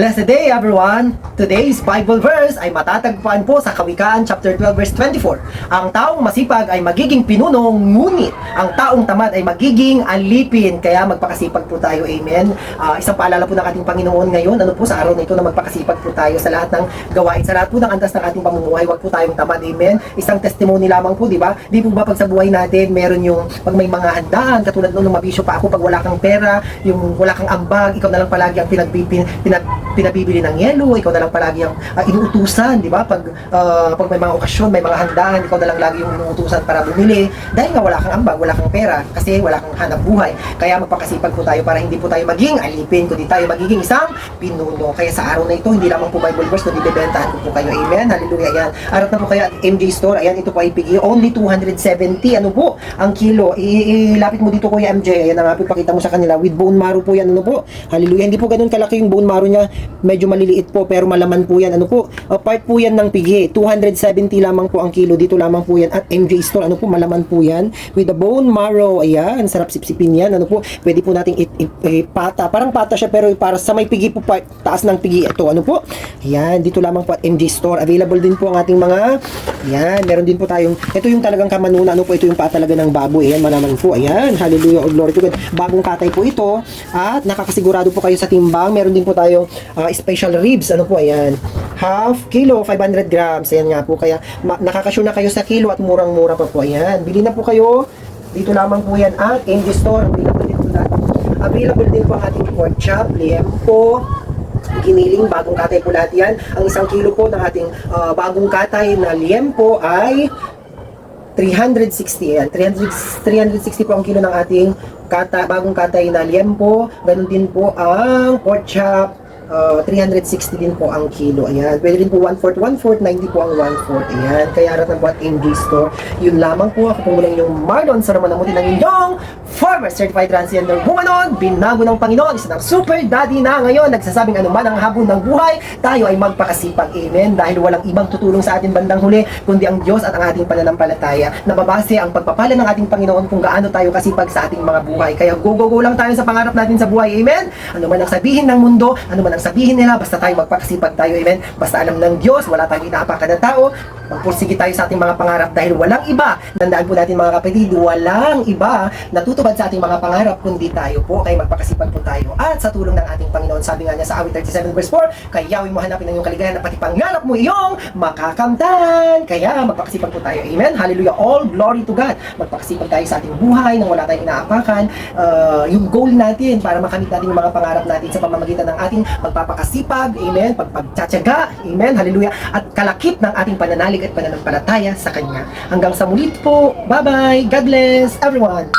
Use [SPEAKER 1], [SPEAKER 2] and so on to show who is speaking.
[SPEAKER 1] Blessed day everyone! Today's Bible verse ay matatagpuan po sa Kawikaan chapter 12 verse 24. Ang taong masipag ay magiging pinuno, ngunit ang taong tamad ay magiging alipin. Kaya magpakasipag po tayo, amen. Isang paalala po ng ating Panginoon ngayon, ano po sa araw na ito na magpakasipag po tayo sa lahat ng gawain, sa lahat po ng antas ng ating pamumuhay. Huwag po tayong tamad, amen. Isang testimony lamang po, di ba? Di po ba pag sa buhay natin, meron yung pag may mga handaan, katulad nung mabisyo pa ako, pag wala kang pera, yung wala kang ambag, ikaw na lang palagi ang pinabibili ng yelo, ikaw na lang palagi ang inuutusan, di ba? Pag may mga okasyon, may mga handaan, ikaw na lang lagi yung inuutusan para bumili. Dahil nga wala kang ambag, wala kang pera, kasi wala kang hanap buhay. Kaya magpakasipag po tayo para hindi po tayo maging alipin, kundi tayo magiging isang pinuno. Kaya sa araw na ito, hindi lamang po Bible verse, kundi bibentahan ko po kayo. Amen. Hallelujah. Ayan. Arap na po kayo at MJ Store. Ayan, ito po ay pigi. Only 270. Ano po? Ang kilo. Ilapit mo dito, Kuya MJ. Ayan na nga po, pakita mo sa kanila. With bone marrow po yan. Ano po? Hallelujah. Hindi po ganun kalaki yung bone marrow niya. Medyo maliliit po, pero malaman po yan. Ano po? Part po yan ng pigi. 270 lamang po ang kilo. Dito lamang po yan. At MJ Store. Ano po? Malaman po yan. With the bone marrow. Ayan. Sarap sipsipin yan. Ano po? Pwede po nating pata. Parang pata siya, pero para sa may pigi po, taas ng pigi. Ito. Ano po? Ayan. Dito lamang po at MJ Store. Available din po ang ating mga, ayan. Meron din po tayong, ito yung talagang kamanuna. Ano po? Ito yung pata talaga ng baboy. Ayan. Malaman po. Ayan. Hallelujah. Oh, glory to God. Bagong katay po ito. At nakakasigurado po kayo sa timbang. Meron din po tayong special ribs. Ano po? Ayan. Half kilo, 500 grams. Ayan nga po. Kaya nakakasyo na kayo sa kilo at murang-mura pa po. Ayan. Bili na po kayo. Dito lamang po yan at MJ Store. Available din po ang ating pork chop, liempo, giniling, bagong katay po lahat yan. Ang 1 kilo po ng ating bagong katay na liempo ay 360 yan. 360 po ang kilo ng ating bagong katay na liempo. Ganun din po ang pork chop. 360 din po ang kilo. Ayan. Pwede rin po 1/4, 1/4, 90 po ang 1/4. Ayan. Kaya arat ng buhat MJ Store. Yun lamang po. Ako po muna yung Marlon sa ramanamutin ng inyong former certified transgender woman, binago ng Panginoon, isa ng super daddy na ngayon, nagsasabing anuman ang habon ng buhay, tayo ay magpakasipag. Amen. Dahil walang ibang tutulong sa atin bandang huli, kundi ang Diyos at ang ating pananampalataya. Nababase ang pagpapala ng ating Panginoon kung gaano tayo kasipag sa ating mga buhay. Kaya go lang tayo sa pangarap natin sa buhay. Amen. Ano man ang sabihin ng mundo, ano man ang sabihin nila, basta tayo magpakasipag tayo. Amen. Basta alam ng Diyos, wala tayong inaapakan ng tao, magpursige tayo sa ating mga pangarap dahil walang iba. Tandaan po natin mga kapatid, walang iba na tutupad sa ating mga pangarap kundi tayo po. Kaya magpakasipag po tayo. At sa tulong ng ating Panginoon, sabi nga niya sa awit 37 verse 4, kayaw mo hanapin ang iyong kaligayahan at pati pangarap mo iyong makakamtan. Kaya magpakasipag po tayo. Amen. Hallelujah. All glory to God. Magpakasipag tayo sa ating buhay nang wala tayong inaapakan. Yung goal natin para makamit natin yung mga pangarap natin sa pamamagitan ng ating magpapakasipag. Amen. Pagpagtsatsaga. Amen. Hallelujah. At kalakip ng ating pananalig at pananampalataya sa Kanya. Hanggang sa muli po. Bye-bye. God bless everyone.